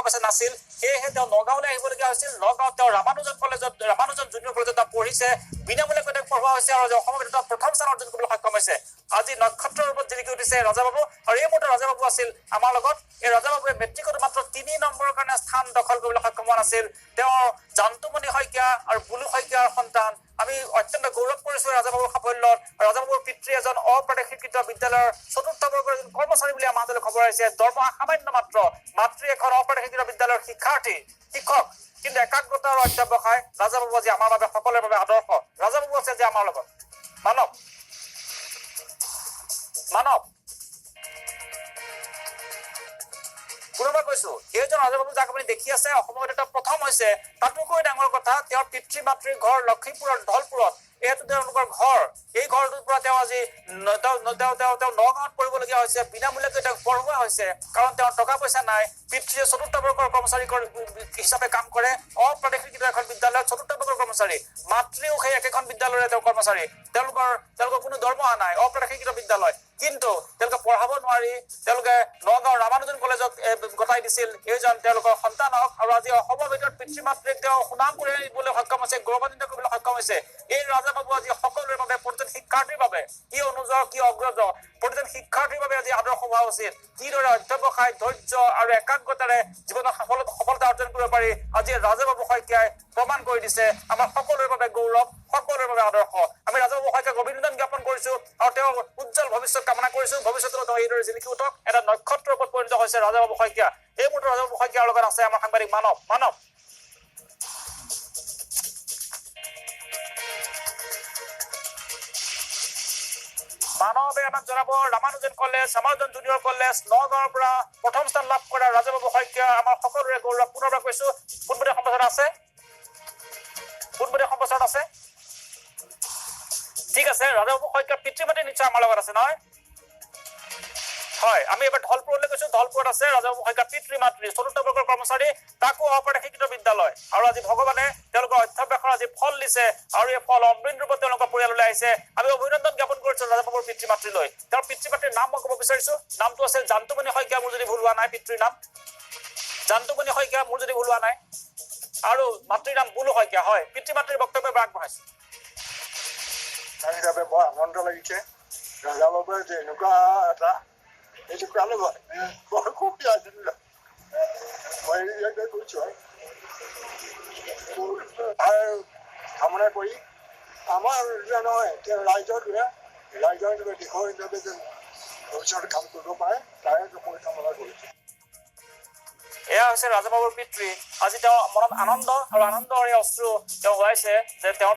পইচা নাছিল সেয়েহে তেওঁ নগাঁৱলৈ আহিবলগীয়া হৈছিল নগাঁৱত তেওঁ ৰামানুজন জুনিয়ৰ কলেজত তেওঁ পঢ়িছে বিনামূলীয়াকৈ তেওঁক পঢ়োৱা হৈছে আৰু অসমৰ ভিতৰত প্ৰথম স্থান অৰ্জন কৰিবলৈ সক্ষম হৈছে আজি নক্ষত্ৰৰ ৰূপত জিলিকি উঠিছে ৰাজাবাবু আৰু এই মুহূৰ্তত ৰাজাবাবু আছিল আমাৰ লগত এই ৰাজাবাবুৱে মেট্ৰিকত মাত্ৰ 3 নম্বৰৰ কাৰণে স্থান দখল কৰিবলৈ সক্ষম হোৱা নাছিল তেওঁ জান্তমণি শইকীয়া আৰু বুলু শইকীয়াৰ সন্তান আমি অত্যন্ত গৌৰৱ কৰিছো ৰাজাবাবুৰ সাফল্যত ৰাজাবাবুৰ পিতৃ এজন অপ্ৰদেশিকৃত বিদ্যালয়ৰ চতুৰ্থ বৰ্গৰ এজন কৰ্মচাৰী বুলি আমাৰ হাতলৈ খবৰ আহিছে দৰমহা সামান্য মাত্ৰ মাতৃ এখন অপ্ৰদেশিকৃত বিদ্যালয়ৰ শিক্ষক কিন্তু একাগ্ৰতা আৰু অধ্যাৱসায় ৰাজাবাবু আজি আমাৰ বাবে সকলোৰে বাবে আদৰ্শ ৰাজাবাবু আছে যে আমাৰ লগত মানৱ পুনৰবাৰ কৈছো এইজন ৰাজাবাবু যাক আপুনি দেখি আছে অসমত এটা প্ৰথম হৈছে তাতোকৈ ডাঙৰ কথা তেওঁৰ পিতৃ মাতৃৰ ঘৰ লক্ষীপুৰৰ ঢলপুৰত এইটো তেওঁলোকৰ ঘৰ এই ঘৰটোৰ পৰা তেওঁ আজি তেওঁ নগাঁৱত পঢ়িবলগীয়া হৈছে বিনামূলীয়াকৈ তেওঁক পঢ়োৱা হৈছে কাৰণ তেওঁৰ টকা পইচা নাই পিতৃয়ে চতুৰ্থ বৰ্গৰ কৰ্মচাৰী হিচাপে কাম কৰে অপ্ৰদেশিকৃত এখন বিদ্যালয়ত চতুৰ্থ বৰ্গৰ কৰ্মচাৰী মাতৃও সেই একেখন বিদ্যালয়ৰে তেওঁ কৰ্মচাৰী তেওঁলোকৰ কোনো দৰমহা নাই অপ্ৰদেশিকৃত বিদ্যালয় কিন্তু তেওঁলোকে পঢ়াব নোৱাৰি তেওঁলোকে নগাঁও ৰামানুজন কলেজত গতাই দিছিল এইজন তেওঁলোকৰ সন্তান হওক আৰু আজি অসমৰ ভিতৰত পিতৃ মাতৃক তেওঁ সুনাম কঢ়িয়াবলৈ সক্ষম হৈছে গৌৰৱান্বিত কৰিবলৈ সক্ষম হৈছে এই ৰাজাবাবু আজি সকলোৰে বাবে প্ৰতিজন শিক্ষাৰ্থীৰ বাবে কি অনুযোগ কি অগ্ৰজ প্ৰতিজন শিক্ষাৰ্থীৰ বাবে আজি আদৰ্শ হোৱা উচিত কিদৰে অধ্যাৱসায় ধৈৰ্য আৰু একাগ্ৰতাৰে জীৱনত সফলতা অৰ্জন কৰিব পাৰি আজি ৰাজাবাবু শইকীয়াই প্ৰমাণ কৰি দিছে আমাৰ সকলোৰে বাবে গৌৰৱ সকলোৰে বাবে আদৰ্শ আমি ৰাজাবাবু শইকীয়াক অভিনন্দন জ্ঞাপন কৰিছো আৰু তেওঁৰ উজ্জ্বল ভৱিষ্যত কামনা কৰিছো ভৱিষ্যতলৈ তেওঁ এইদৰে জিলিকি উঠক এটা নক্ষত্ৰৰ ওপৰত পৰিণত হৈছে ৰাজাবাবু শইকীয়া এই মুহূৰ্তত ৰাজাবাবু শইকীয়াৰ লগত আছে আমাৰ সাংবাদিক মানৱ মানৱে আমাক জনাব ৰামানুজন জুনিয়ৰ কলেজ নগাঁৱৰ পৰা প্ৰথম স্থান লাভ কৰা ৰাজাবাবু শইকীয়া আমাৰ সকলোৰে গৌৰৱ পুনৰবাৰ কৈছো পোনপটীয়া সম্প্ৰচাৰত আছে ঠিক আছে ৰাজাবাবু শইকীয়াৰ পিতৃ মাতৃ নিশ্চয় আমাৰ লগত আছে নহয় হয় আমি এবাৰ ঢলপুৰলৈ গৈছো ঢলপুৰত আছে ৰাজাবাবু শইকীয়াৰ পিতৃ মাতৃ চতুৰ্থ বৰ্গৰ কৰ্মচাৰী তাকো অপ্ৰদেশিকৃত বিদ্যালয় আৰু আজি ভগৱানে তেওঁলোকৰ অধ্যাৱসায়ৰ আজি ফল দিছে আৰু এই ফল অমৃত ৰূপত তেওঁলোকৰ পৰিয়াললৈ আহিছে আমি অভিনন্দন জ্ঞাপন কৰিছো ৰাজাবাবুৰ পিতৃ মাতৃলৈ তেওঁৰ পিতৃ মাতৃৰ নাম মই ক'ব বিচাৰিছো নামটো আছিল জান্তমণি শইকীয়া মোৰ যদি ভুল হোৱা নাই পিতৃৰ নাম জান্তমণি শইকীয়া মোৰ যদি ভুল হোৱা নাই আৰু মাতৃৰ নাম বুলু শইকীয়া হয় পিতৃ মাতৃৰ বক্তব্য আগবঢ়াইছো হিচাপে বৰ আনন্দ লাগিছে ৰাজাবাবুৱে যে এনেকুৱা এটা এইটো কালে বৰ সুখী আছিল মই ইয়াকে কৈছো আৰু কামনা কৰি আমাৰ নহয় তেওঁ ৰাইজৰ দেশৰ হিচাপে যেন ভৱিষ্যতে কাম কৰিব পাৰে তাৰে মই কামনা কৰিছো এয়া হৈছে ৰাজাবাবুৰ পিতৃ আজি তেওঁ মনত আনন্দ আৰু আনন্দৰে অশ্ৰু তেওঁ ওলাইছে যে তেওঁৰ